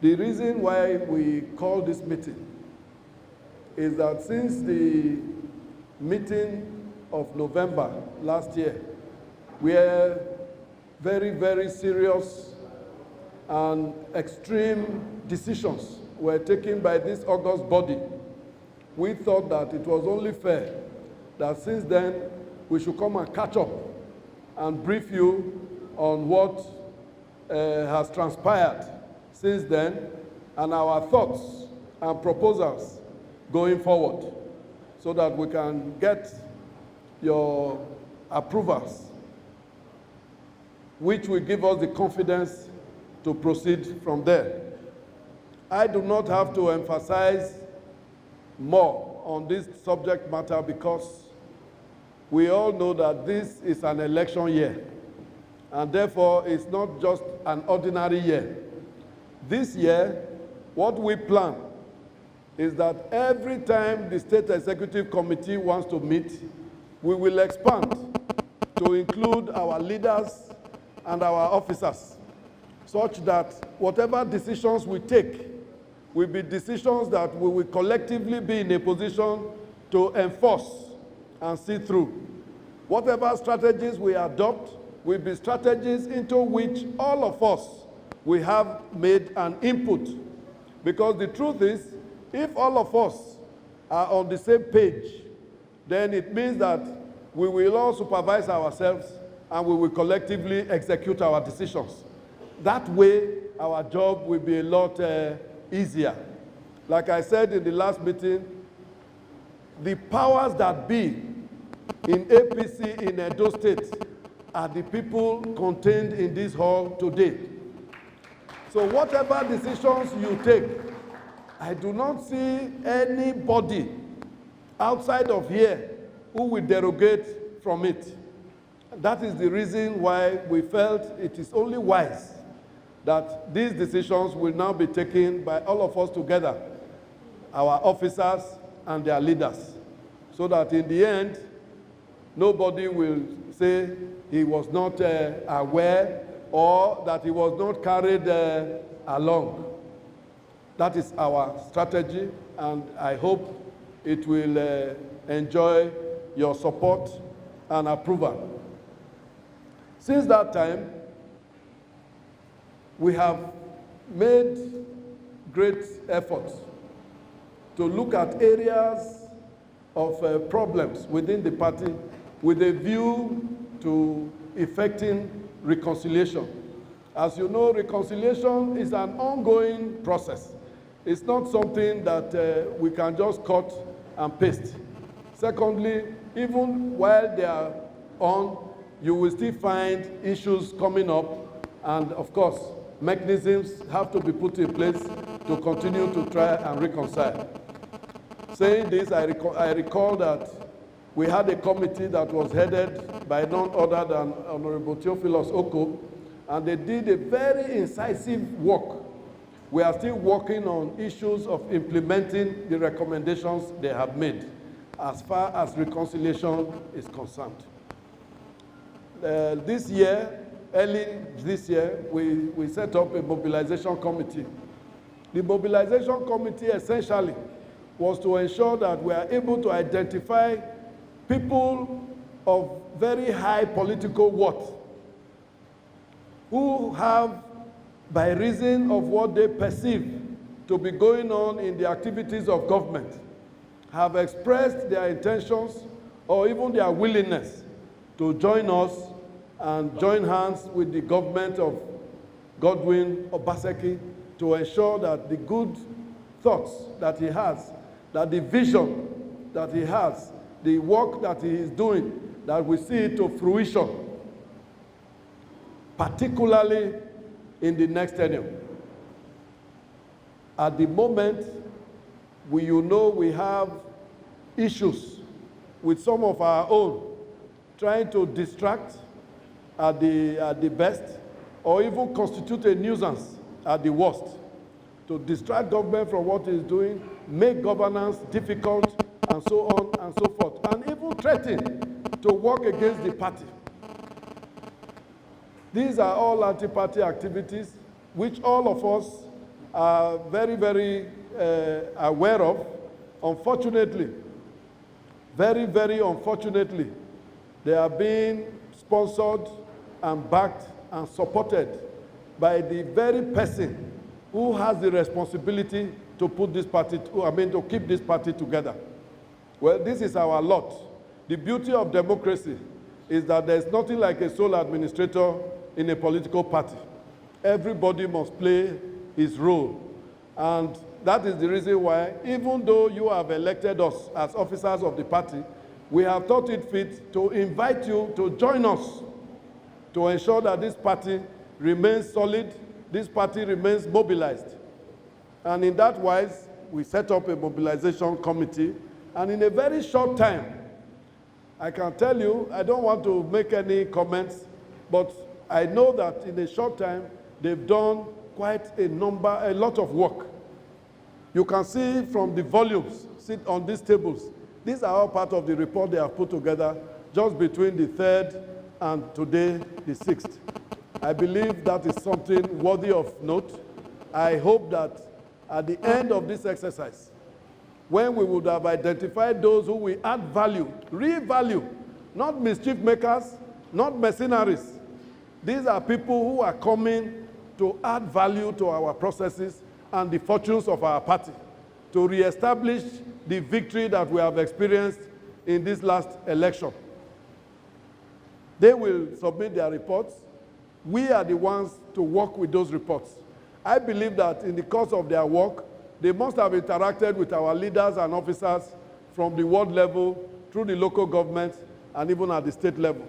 The reason why we call this meeting is that since the meeting of November last year, where very, very serious and extreme decisions were taken by this august body, we thought that it was only fair that since then we should come and catch up and brief you on what has transpired since then and our thoughts and proposals going forward so that we can get your approvals, which will give us the confidence to proceed from there. I do not have to emphasize more on this subject matter because we all know that this is an election year, and therefore it's not just an ordinary year. This year, what we plan is that every time the State Executive Committee wants to meet, we will expand to include our leaders and our officers, such that whatever decisions we take will be decisions that we will collectively be in a position to enforce and see through. Whatever strategies we adopt will be strategies into which all of us will have made an input. Because the truth is, if all of us are on the same page, then it means that we will all supervise ourselves and we will collectively execute our decisions. That way, our job will be a lot easier. Like I said in the last meeting, the powers that be in APC in Edo State are the people contained in this hall today. So whatever decisions you take, I do not see anybody outside of here who will derogate from it. That is the reason why we felt it is only wise that these decisions will now be taken by all of us together, our officers and their leaders, so that in the end, nobody will say he was not aware or that he was not carried along. That is our strategy, and I hope it will enjoy your support and approval. Since that time, we have made great efforts to look at areas of problems within the party with a view to effecting reconciliation. As you know, reconciliation is an ongoing process. It's not something that we can just cut and paste. Secondly, even while they are on, you will still find issues coming up, and of course, mechanisms have to be put in place to continue to try and reconcile. Saying this, I recall that we had a committee that was headed by none other than Honorable Theophilus Oko, and they did a very incisive work. We are still working on issues of implementing the recommendations they have made as far as reconciliation is concerned. This year, early this year, we set up a mobilization committee. The mobilization committee essentially was to ensure that we are able to identify people of very high political worth who have, by reason of what they perceive to be going on in the activities of government, have expressed their intentions or even their willingness to join us and join hands with the government of Godwin Obaseki to ensure that the good thoughts that he has, that the vision that he has, the work that he is doing, that we see it to fruition, particularly in the next tenure. At the moment, we have issues with some of our own, trying to distract at the best, or even constitute a nuisance at the worst, to distract government from what it's doing, make governance difficult, and so on and so forth, and even threaten to work against the party. These are all anti-party activities which all of us are very, very aware of. Unfortunately, very, very unfortunately, they are being sponsored and backed and supported by the very person who has the responsibility to put this party, to keep this party together. Well, this is our lot. The beauty of democracy is that there's nothing like a sole administrator in a political party. Everybody must play his role. And that is the reason why, even though you have elected us as officers of the party, we have thought it fit to invite you to join us to ensure that this party remains solid, this party remains mobilized. And in that wise, we set up a mobilization committee, and in a very short time, I can tell you, I don't want to make any comments, but I know that in a short time, they've done quite a lot of work. You can see from the volumes sit on these tables. These are all part of the report they have put together just between the 3rd and today, the 6th. I believe that is something worthy of note. I hope that at the end of this exercise, when we would have identified those who will add value, real value, not mischief makers, not mercenaries. These are people who are coming to add value to our processes and the fortunes of our party, to reestablish the victory that we have experienced in this last election. They will submit their reports. We are the ones to work with those reports. I believe that in the course of their work, they must have interacted with our leaders and officers from the ward level, through the local government, and even at the state level.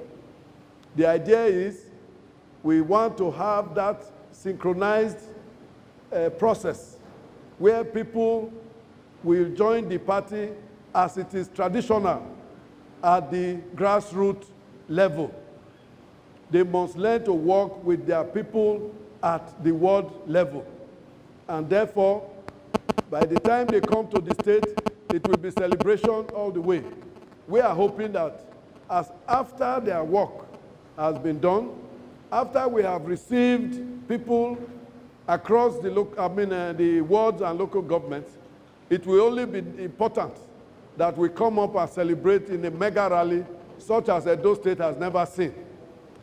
The idea is we want to have that synchronized process where people will join the party as it is traditional at the grassroots level. They must learn to work with their people at the ward level. And therefore, by the time they come to the state, it will be celebration all the way. We are hoping that as after their work has been done, after we have received people across the wards and local governments, it will only be important that we come up and celebrate in a mega rally such as Edo State has never seen.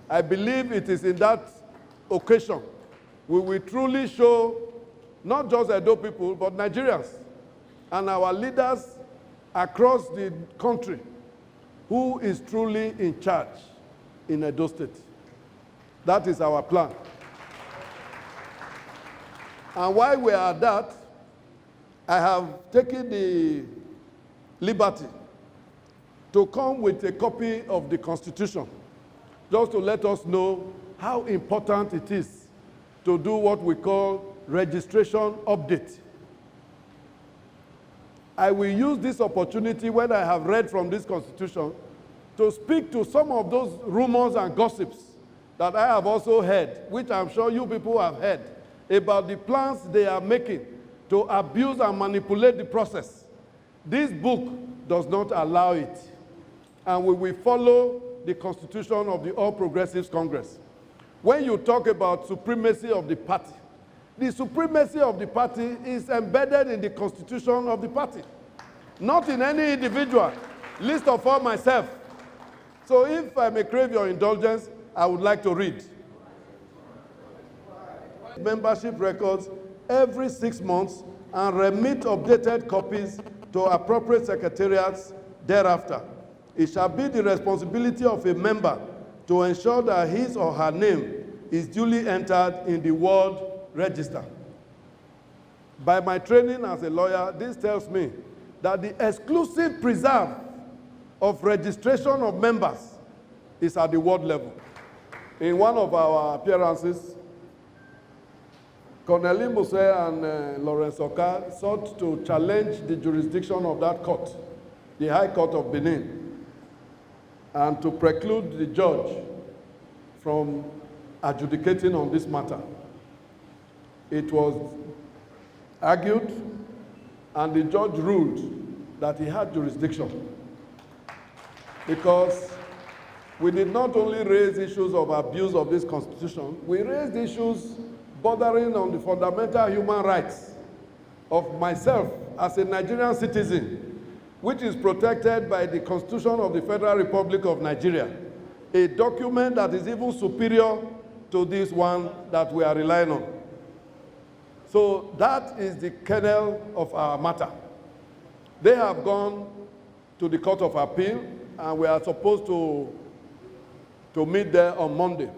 I believe it is in that occasion we will truly show not just Edo people, but Nigerians and our leaders across the country who is truly in charge in Edo State. That is our plan. And while we are at that, I have taken the liberty to come with a copy of the Constitution, just to let us know how important it is to do what we call registration update. I will use this opportunity when I have read from this Constitution to speak to some of those rumors and gossips that I have also heard, which I'm sure you people have heard, about the plans they are making to abuse and manipulate the process. This book does not allow it, and we will follow the Constitution of the All Progressives Congress. When you talk about supremacy of the party, the supremacy of the party is embedded in the Constitution of the party, not in any individual, least of all myself. So if I may crave your indulgence, I would like to read. Membership records every 6 months and remit updated copies to appropriate secretariats thereafter. It shall be the responsibility of a member to ensure that his or her name is duly entered in the ward register. By my training as a lawyer, this tells me that the exclusive preserve of registration of members is at the ward level. In one of our appearances, Cornelie Muse and Lawrence Oka sought to challenge the jurisdiction of that court, the High Court of Benin, and to preclude the judge from adjudicating on this matter. It was argued, and the judge ruled that he had jurisdiction, because we did not only raise issues of abuse of this constitution, we raised issues bordering on the fundamental human rights of myself as a Nigerian citizen, which is protected by the Constitution of the Federal Republic of Nigeria, a document that is even superior to this one that we are relying on. So that is the kernel of our matter. They have gone to the Court of Appeal, and we are supposed to meet there on Monday.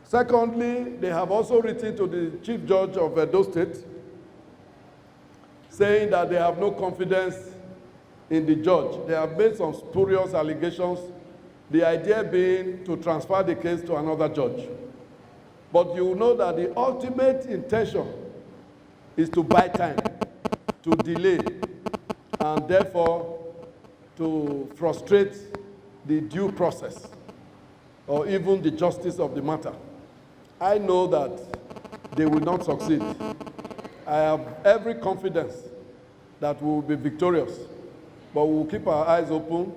Secondly, they have also written to the Chief Judge of Edo State, saying that they have no confidence in the judge. They have made some spurious allegations, the idea being to transfer the case to another judge. But you know that the ultimate intention is to buy time, to delay, and therefore to frustrate the due process or even the justice of the matter. I know that they will not succeed. I have every confidence that we will be victorious, but we will keep our eyes open,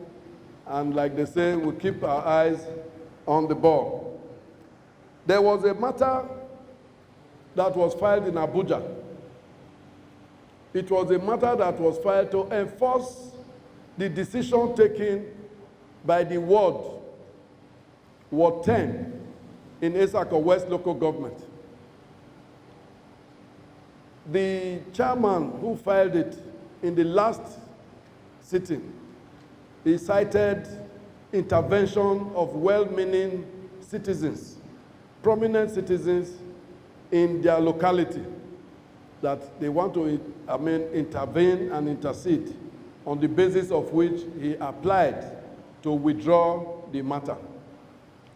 and like they say, we'll keep our eyes on the ball. There was a matter that was filed in Abuja. It was a matter that was filed to enforce the decision taken by the Ward 10 in Esako West local government. The chairman who filed it in the last sitting, he cited intervention of well-meaning citizens, prominent citizens in their locality, that they want to intervene and intercede, on the basis of which he applied to withdraw the matter.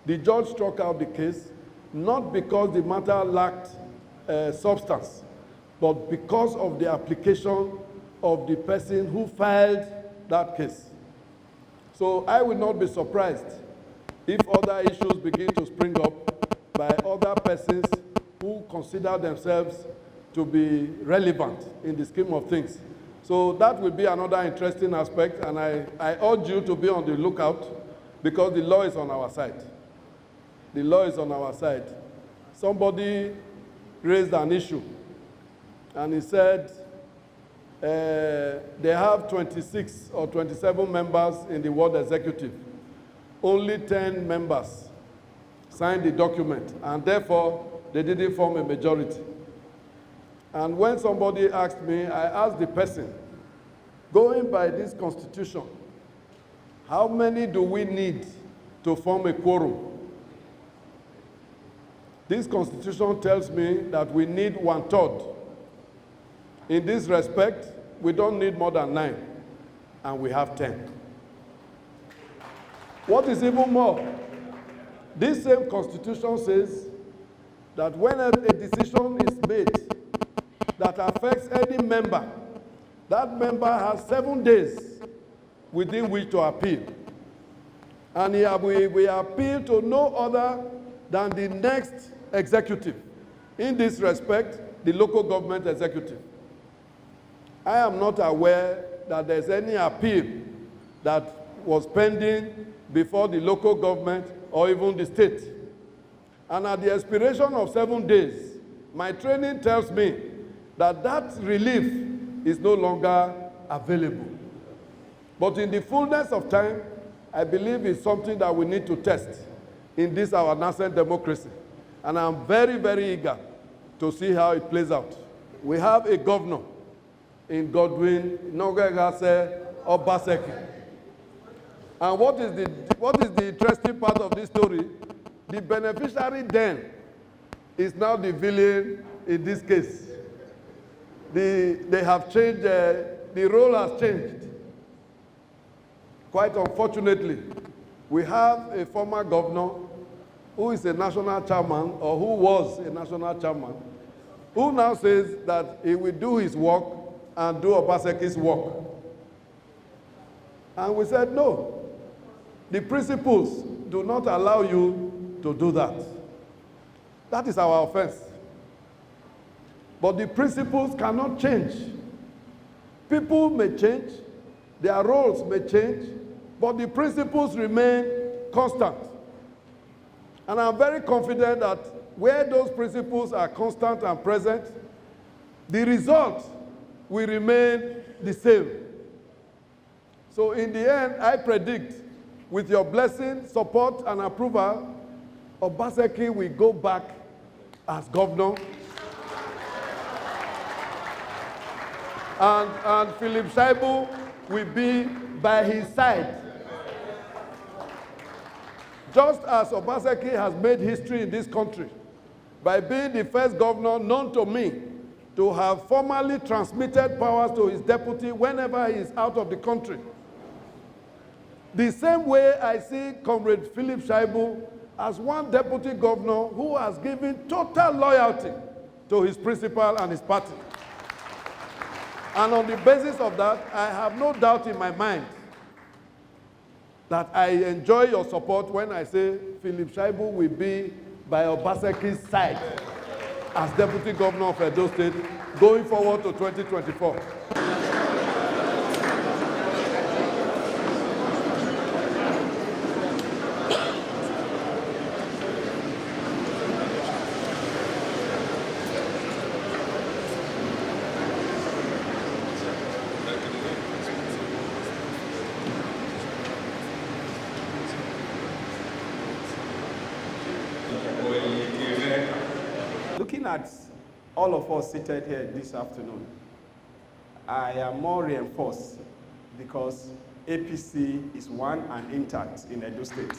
The judge struck out the case, not because the matter lacked substance, but because of the application of the person who filed that case. So I will not be surprised if other issues begin to spring up by other persons who consider themselves to be relevant in the scheme of things. So that will be another interesting aspect, and I urge you to be on the lookout, because the law is on our side. The law is on our side. Somebody raised an issue, and he said they have 26 or 27 members in the ward executive. Only 10 members signed the document, and therefore they didn't form a majority. And when somebody asked me, I asked the person, going by this constitution, how many do we need to form a quorum? This constitution tells me that we need 1/3. In this respect, we don't need more than 9, and we have 10. What is even more, this same constitution says that when a decision is made that affects any member, that member has 7 days within which to appeal. And we appeal to no other than the next executive. In this respect, the local government executive. I am not aware that there's any appeal that was pending before the local government or even the state. And at the expiration of 7 days, my training tells me that that relief is no longer available. But in the fullness of time, I believe it's something that we need to test in this our nascent democracy. And I'm very, very eager to see how it plays out. We have a governor in Godwin, Nogegase, Obaseki. And what is the interesting part of this story? The beneficiary then is now the villain in this case. They have changed, the role has changed. Quite unfortunately, we have a former governor who is a national chairman, or who was a national chairman, who now says that he will do his work and do Obaseki's work. And we said, no, the principles do not allow you to do that. That is our offense. But the principles cannot change. People may change, their roles may change, but the principles remain constant. And I'm very confident that where those principles are constant and present, the result will remain the same. So in the end, I predict, with your blessing, support, and approval, Obaseki will go back as governor. And Philip Shaibu will be by his side. Just as Obaseki has made history in this country by being the first governor known to me to have formally transmitted powers to his deputy whenever he is out of the country. The same way I see Comrade Philip Shaibu as one deputy governor who has given total loyalty to his principal and his party. And on the basis of that, I have no doubt in my mind that I enjoy your support when I say Philip Shaibu will be by Obaseki's side as Deputy Governor of Edo State going forward to 2024. Looking at all of us seated here this afternoon, I am more reinforced because APC is one and intact in Edo State.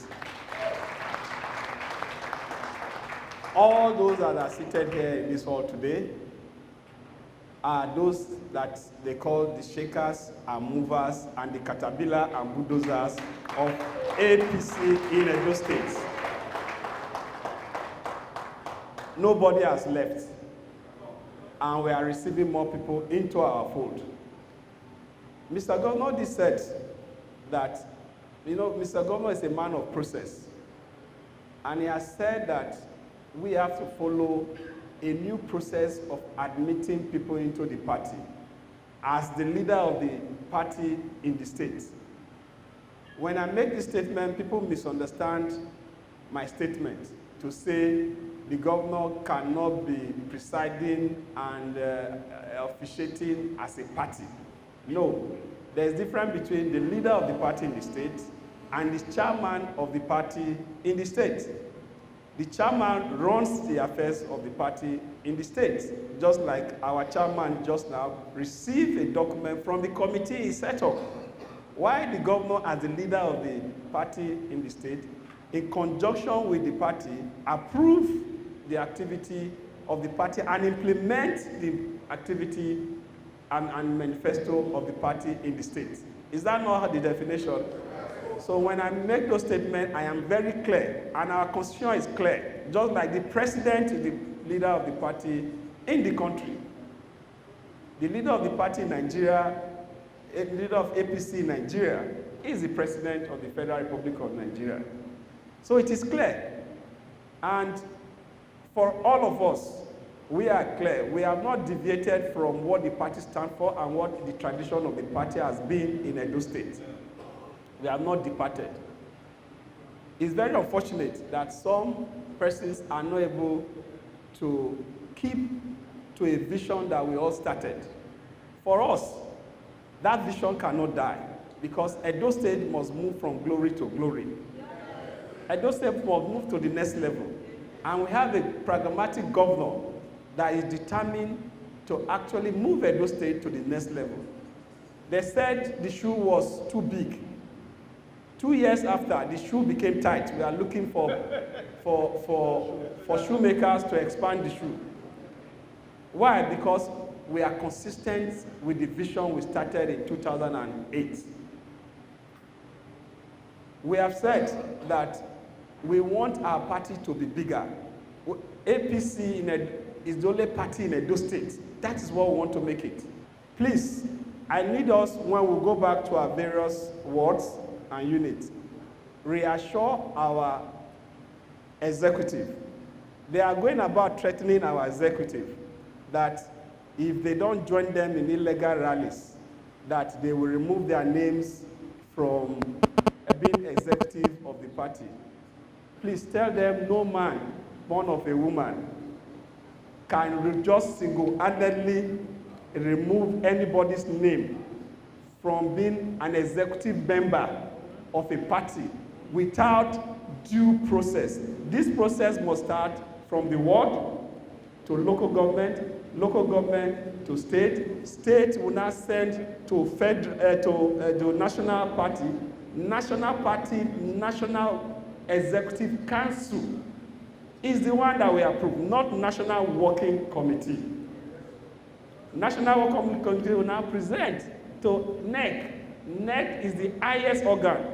All those that are seated here in this hall today are those that they call the shakers and movers and the caterpillar and bulldozers of APC in Edo State. Nobody has left, and we are receiving more people into our fold. Mr. Governor just said that, Mr. Governor is a man of process, and he has said that we have to follow a new process of admitting people into the party as the leader of the party in the state. When I make this statement, people misunderstand my statement to say the governor cannot be presiding and officiating as a party. No, there's a difference between the leader of the party in the state and the chairman of the party in the state. The chairman runs the affairs of the party in the state, just like our chairman just now received a document from the committee he set up. While the governor, as the leader of the party in the state, in conjunction with the party, approve the activity of the party and implement the activity and manifesto of the party in the state. Is that not the definition? So when I make those statements, I am very clear, and our constitution is clear, just like the president is the leader of the party in the country. The leader of the party in Nigeria, the leader of APC in Nigeria, is the president of the Federal Republic of Nigeria. So it is clear. And for all of us, we are clear. We have not deviated from what the party stands for and what the tradition of the party has been in Edo State. We have not departed. It's very unfortunate that some persons are not able to keep to a vision that we all started. For us, that vision cannot die because Edo State must move from glory to glory. Edo State must move to the next level. And we have a pragmatic governor that is determined to actually move Edo State to the next level. They said the shoe was too big. 2 years after, the shoe became tight. We are looking for shoemakers to expand the shoe. Why? Because we are consistent with the vision we started in 2008. We have said that we want our party to be bigger. APC is the only party in Edo State. That is what we want to make it. Please, I need us, when we go back to our various wards and units, reassure our executive. They are going about threatening our executive that if they don't join them in illegal rallies, that they will remove their names from being executive of the party. Please tell them no man born of a woman can just single-handedly remove anybody's name from being an executive member of a party without due process. This process must start from the ward to local government to state. State will now send to the national party, National Executive Council is the one that we approve, not National Working Committee. National Working Committee will now present to NEC. NEC is the highest organ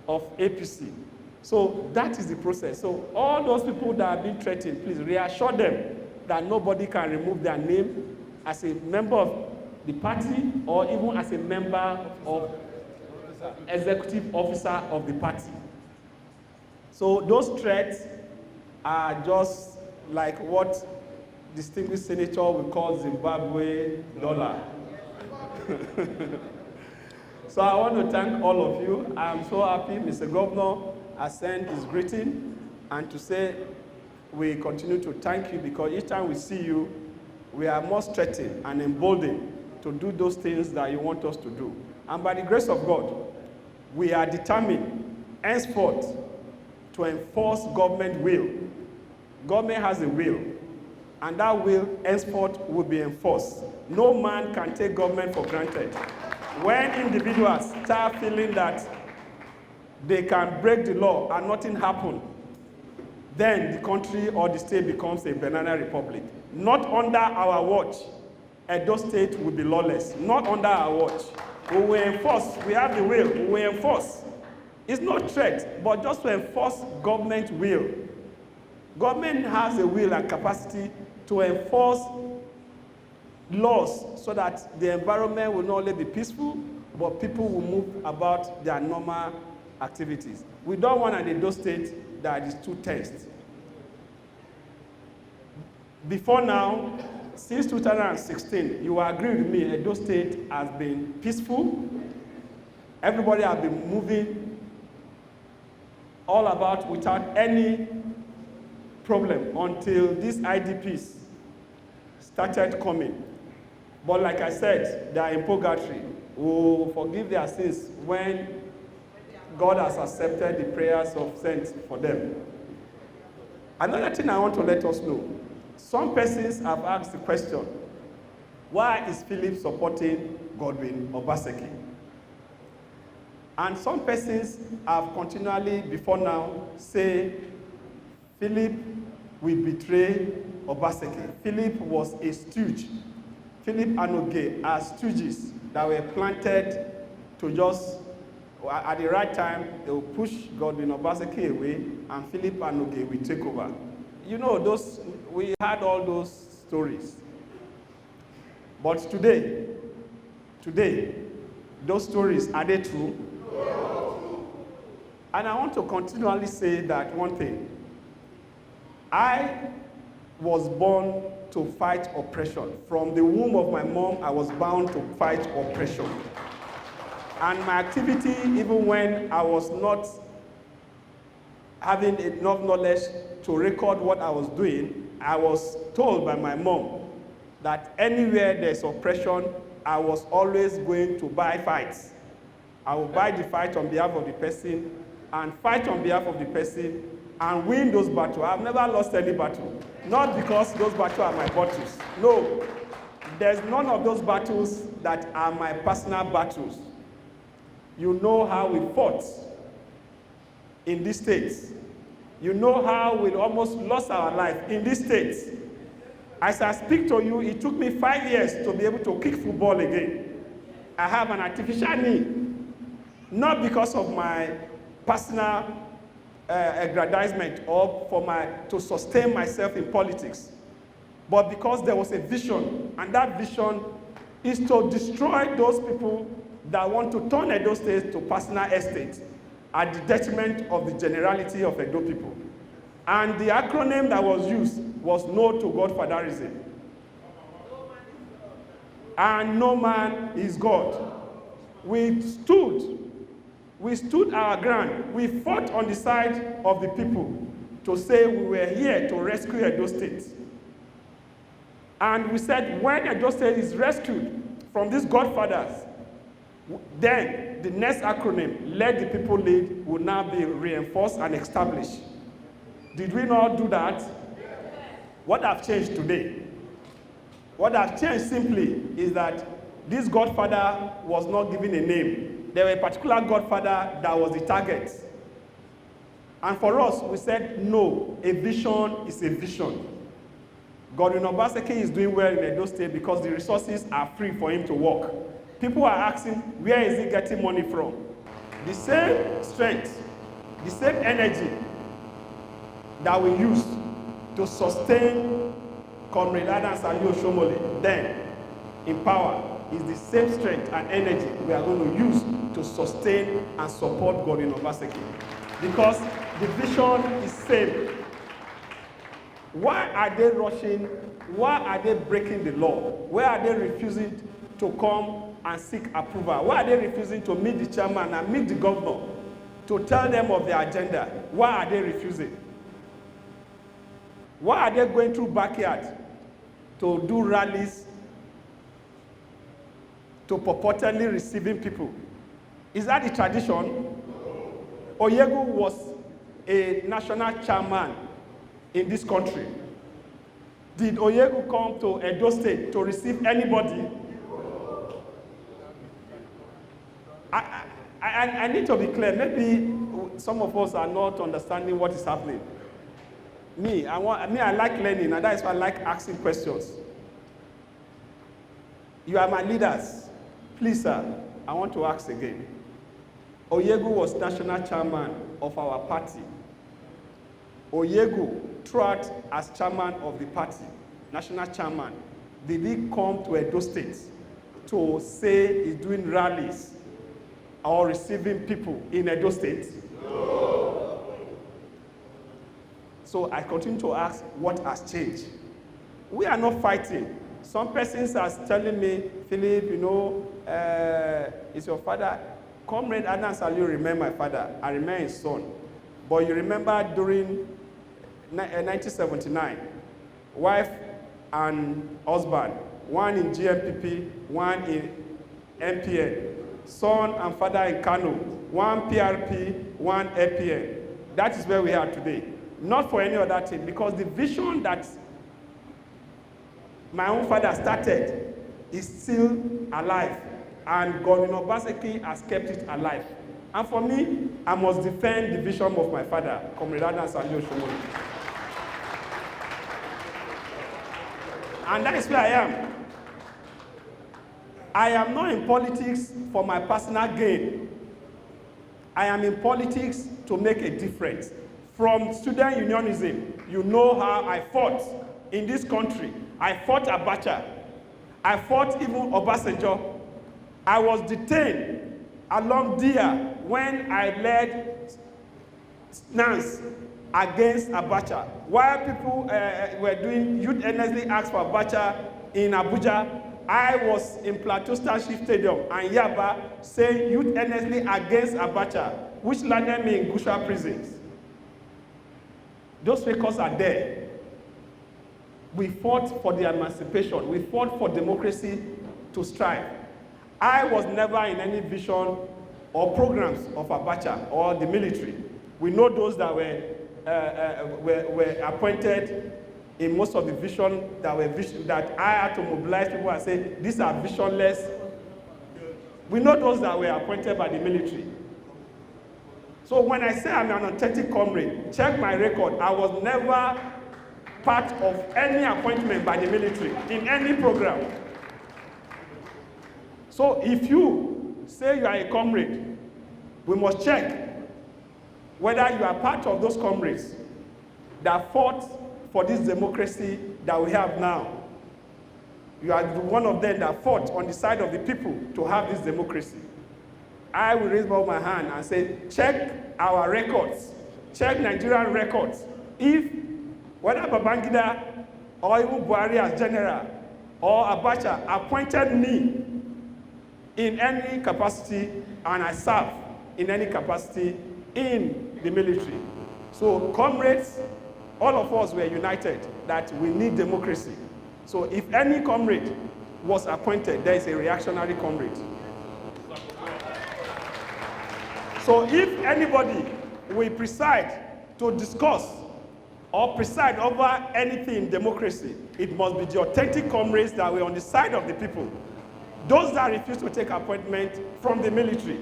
of APC. So that is the process. So all those people that have been threatened, please reassure them that nobody can remove their name as a member of the party or even as a member of executive officer of the party. So those threats are just like what distinguished senator will call Zimbabwe dollar. So I want to thank all of you. I'm so happy Mr. Governor has sent his greeting and to say we continue to thank you because each time we see you, we are more strengthened and emboldened to do those things that you want us to do. And by the grace of God, we are determined henceforth to enforce government will. Government has a will, and that will henceforth will be enforced. No man can take government for granted. When individuals start feeling that they can break the law and nothing happens, then the country or the state becomes a banana republic. Not under our watch, Edo State will be lawless. Not under our watch. We will enforce. We have the will. We will enforce. It's not threat, but just to enforce government will. Government has a will and capacity to enforce laws so that the environment will not only be peaceful, but people will move about their normal activities. We don't want an Edo State that is too tense. Before now, since 2016, you will agree with me, Edo State has been peaceful. Everybody has been moving all about without any problem until these IDPs started coming. But like I said, they are in purgatory. We will forgive their sins when God has accepted the prayers of saints for them. Another thing I want to let us know, some persons have asked the question, why is Philip supporting Godwin Obaseki? And some persons have continually, before now, say Philip will betray Obaseki. Philip was a stooge. Philip and Oge are stooges that were planted to just, at the right time, they will push Godwin Obaseki away, and Philip and Oge will take over. You know, we had all those stories. But today, those stories, are they true? And I want to continually say that one thing. I was born to fight oppression. From the womb of my mom, I was bound to fight oppression. And my activity, even when I was not having enough knowledge to record what I was doing, I was told by my mom that anywhere there's oppression, I was always going to buy fights. I will buy the fight on behalf of the person and fight on behalf of the person and win those battles. I've never lost any battle. Not because those battles are my battles. No, there's none of those battles that are my personal battles. You know how we fought in these states. You know how we almost lost our life in these states. As I speak to you, it took me 5 years to be able to kick football again. I have an artificial knee, not because of my personal aggrandizement or to sustain myself in politics, but because there was a vision, and that vision is to destroy those people that want to turn Edo State to personal estate at the detriment of the generality of Edo people. And the acronym that was used was No to Godfatherism. And no man is God. We stood our ground. We fought on the side of the people to say we were here to rescue Edo State. And we said when Edo State is rescued from these godfathers, then the next acronym, Let the People Lead, will now be reinforced and established. Did we not do that? What has changed today? What has changed simply is that this godfather was not given a name. There was a particular godfather that was the target. And for us, we said, no, a vision is a vision. Godwin Obaseki is doing well in Edo State because the resources are free for him to work. People are asking, where is he getting money from? The same strength, the same energy that we use to sustain Comrade Adams Aliyu Shomole then in power is the same strength and energy we are going to use to sustain and support Godwin Obaseki. Because the vision is same. Why are they rushing? Why are they breaking the law? Why are they refusing to come and seek approval? Why are they refusing to meet the chairman and meet the governor to tell them of their agenda? Why are they refusing? Why are they going through backyard to do rallies, to purportedly receiving people? Is that the tradition? Oyegu was a national chairman in this country. Did Oyegu come to Edo State to receive anybody? I need to be clear. Maybe some of us are not understanding what is happening. I like learning, and that is why I like asking questions. You are my leaders. Please, sir, I want to ask again. Oyegu was national chairman of our party. Oyegu, throughout as chairman of the party, national chairman, did he come to Edo State to say he's doing rallies or receiving people in Edo State? No. So I continue to ask, what has changed? We are not fighting. Some persons are telling me, Philip, is your father? Comrade Adams Aliyu remain my father. I remain his son. But you remember during 1979, wife and husband, one in GMPP, one in MPN, son and father in Kano, one PRP, one APN. That is where we are today. Not for any other thing, because the vision that my own father started is still alive, and Godwin Obaseki has kept it alive. And for me, I must defend the vision of my father, Comrade Adams Aliyu Shomole. And that is where I am. I am not in politics for my personal gain. I am in politics to make a difference. From student unionism, you know how I fought in this country. I fought Abacha. I fought even Obasanjo. I was detained along DIA when I led stance against Abacha. While people were doing youth earnestly asked for Abacha in Abuja, I was in Plateau Township Stadium and Yaba saying youth earnestly against Abacha, which landed me in Gusha prisons. Those records are there. We fought for the emancipation. We fought for democracy to strive. I was never in any vision or programs of Abacha or the military. We know those that were appointed in most of the vision that I had to mobilize people and say, these are visionless. We know those that were appointed by the military. So when I say I'm an authentic comrade, check my record. I was never part of any appointment by the military in any program. So if you say you are a comrade, we must check whether you are part of those comrades that fought for this democracy that we have now. You are one of them that fought on the side of the people to have this democracy. I will raise my hand and say, check our records, check Nigerian records. If whether Babangida or even Buhari as general or Abacha appointed me in any capacity and I serve in any capacity in the military. So, comrades, all of us were united that we need democracy. So, if any comrade was appointed, there is a reactionary comrade. So, if anybody will preside to discuss or preside over anything in democracy, it must be the authentic comrades that were on the side of the people. Those that refuse to take appointment from the military.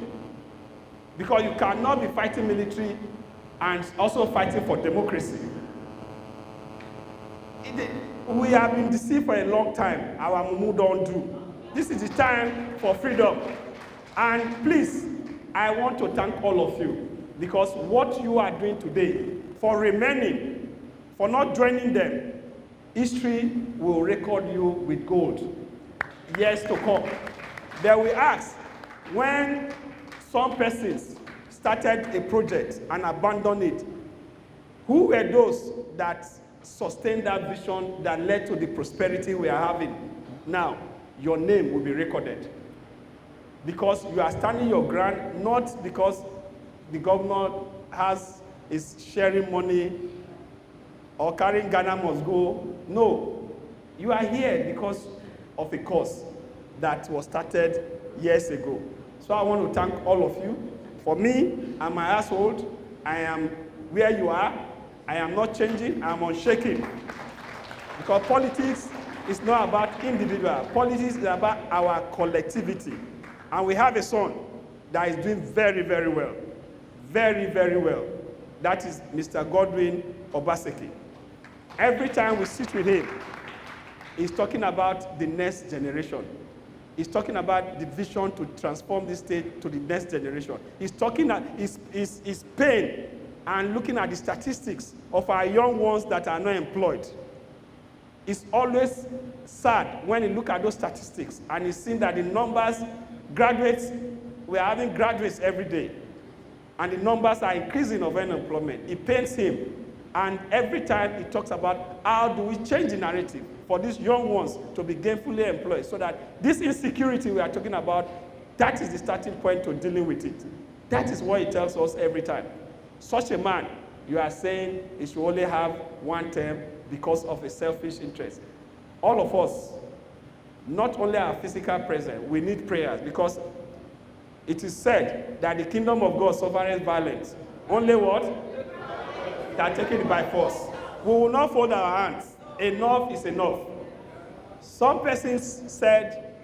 Because you cannot be fighting military and also fighting for democracy. We have been deceived for a long time. Our mumu don't do. This is the time for freedom. And please, I want to thank all of you because what you are doing today, for remaining, for not joining them, history will record you with gold. Years to come. Then we ask, when some persons started a project and abandoned it, who were those that sustained that vision that led to the prosperity we are having? Now, your name will be recorded. Because you are standing your ground, not because the governor is sharing money or carrying Ghana must go. No, you are here because of a cause that was started years ago. So I want to thank all of you. For me and my household, I am where you are. I am not changing, I am unshaken. Because politics is not about individual. Politics is about our collectivity. And we have a son that is doing very, very well. Very, very well. That is Mr. Godwin Obaseki. Every time we sit with him, he's talking about the next generation. He's talking about the vision to transform this state to the next generation. He's talking at his pain and looking at the statistics of our young ones that are not employed. It's always sad when you look at those statistics and you see that the numbers, graduates, we are having graduates every day, and the numbers are increasing of unemployment. It pains him. And every time he talks about how do we change the narrative for these young ones to be gainfully employed so that this insecurity we are talking about, that is the starting point to dealing with it. That is what he tells us every time. Such a man, you are saying he should only have one term because of a selfish interest. All of us, not only our physical presence, we need prayers because it is said that the kingdom of God suffers violence. Only what? That are taken it by force. We will not fold our hands. Enough is enough. Some persons said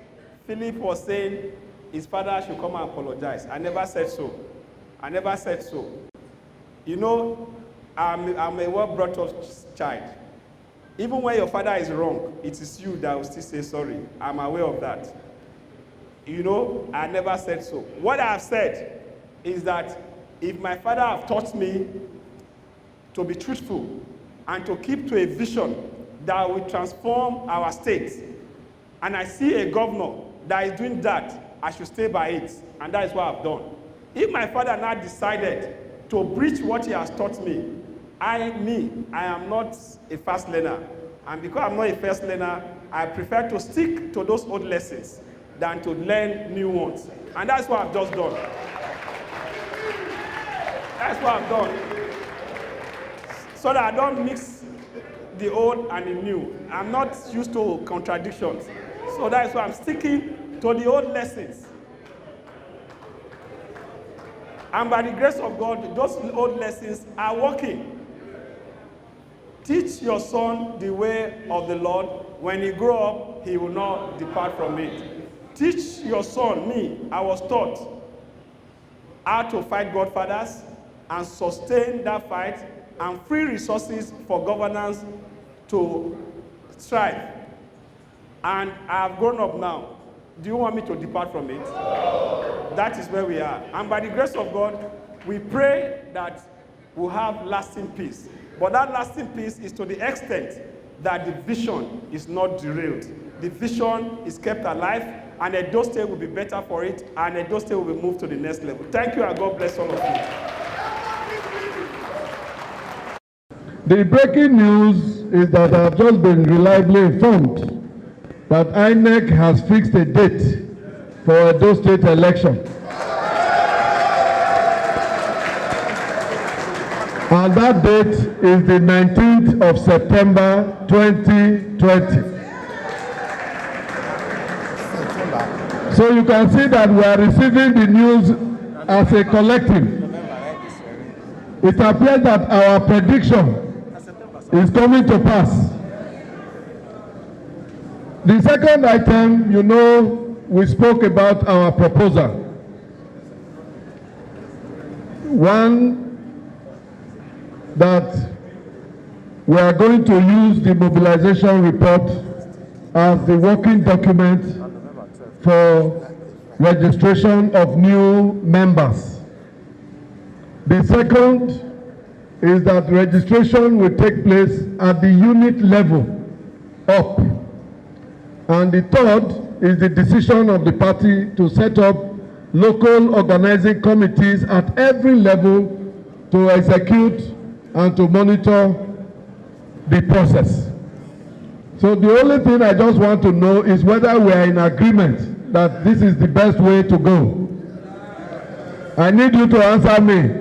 Philip was saying his father should come and apologize. I never said so. I never said so. You know, I'm a well-brought-up child. Even when your father is wrong, it is you that will still say sorry. I'm aware of that. You know, I never said so. What I have said is that if my father have taught me to be truthful and to keep to a vision that will transform our state, and I see a governor that is doing that, I should stay by it, and that is what I've done. If my father now decided to breach what he has taught me, I am not a fast learner, and because I'm not a fast learner, I prefer to stick to those old lessons than to learn new ones, and that's what I've just done. That's what I've done. So that I don't mix the old and the new. I'm not used to contradictions. So that's why I'm sticking to the old lessons. And by the grace of God, those old lessons are working. Teach your son the way of the Lord. When he grow up, he will not depart from it. Teach your son, me, I was taught how to fight godfathers and sustain that fight and free resources for governance to strive. And I have grown up now. Do you want me to depart from it? That is where we are. And by the grace of God, we pray that we'll have lasting peace. But that lasting peace is to the extent that the vision is not derailed. The vision is kept alive, and Edo State will be better for it, and Edo State will be moved to the next level. Thank you, and God bless all of you. The breaking news is that I have just been reliably informed that INEC has fixed a date for Edo State election. And that date is the 19th of September 2020. So you can see that we are receiving the news as a collective. It appears that our prediction is coming to pass. The second item, you know, we spoke about our proposal. One, that we are going to use the mobilization report as the working document for registration of new members. The second is that registration will take place at the unit level up. And the third is the decision of the party to set up local organizing committees at every level to execute and to monitor the process. So the only thing I just want to know is whether we are in agreement that this is the best way to go. I need you to answer me.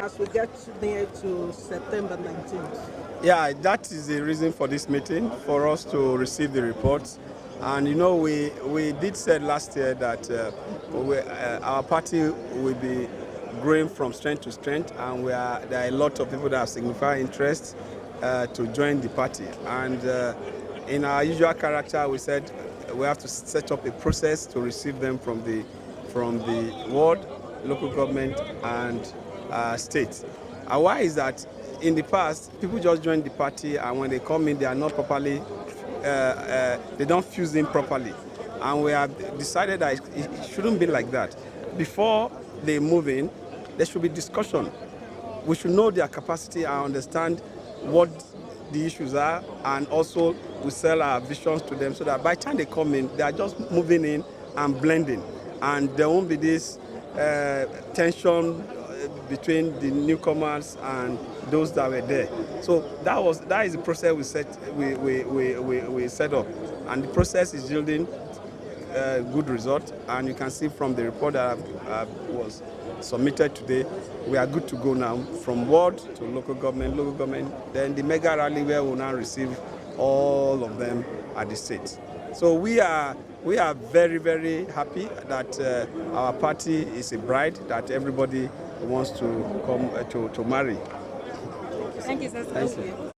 As we get near to September 19th. Yeah, that is the reason for this meeting, for us to receive the reports. And you know, we did say last year that our party will be growing from strength to strength, and there are a lot of people that have significant interest to join the party. And in our usual character, we said we have to set up a process to receive them from the ward, local government, and state. And why is that? In the past, people just join the party, and when they come in, they are not properly, they don't fuse in properly. And we have decided that it shouldn't be like that. Before they move in, there should be discussion. We should know their capacity and understand what the issues are, and also we sell our visions to them so that by the time they come in, they are just moving in and blending. And there won't be this tension between the newcomers and those that were there. So that is the process we set up, and the process is yielding good result. And you can see from the report that was submitted today, we are good to go now from ward to local government, then the mega rally where we will now receive all of them at the state. So we are very, very happy that our party is a bride that everybody wants to come to marry. Thank you, sir. Thank you.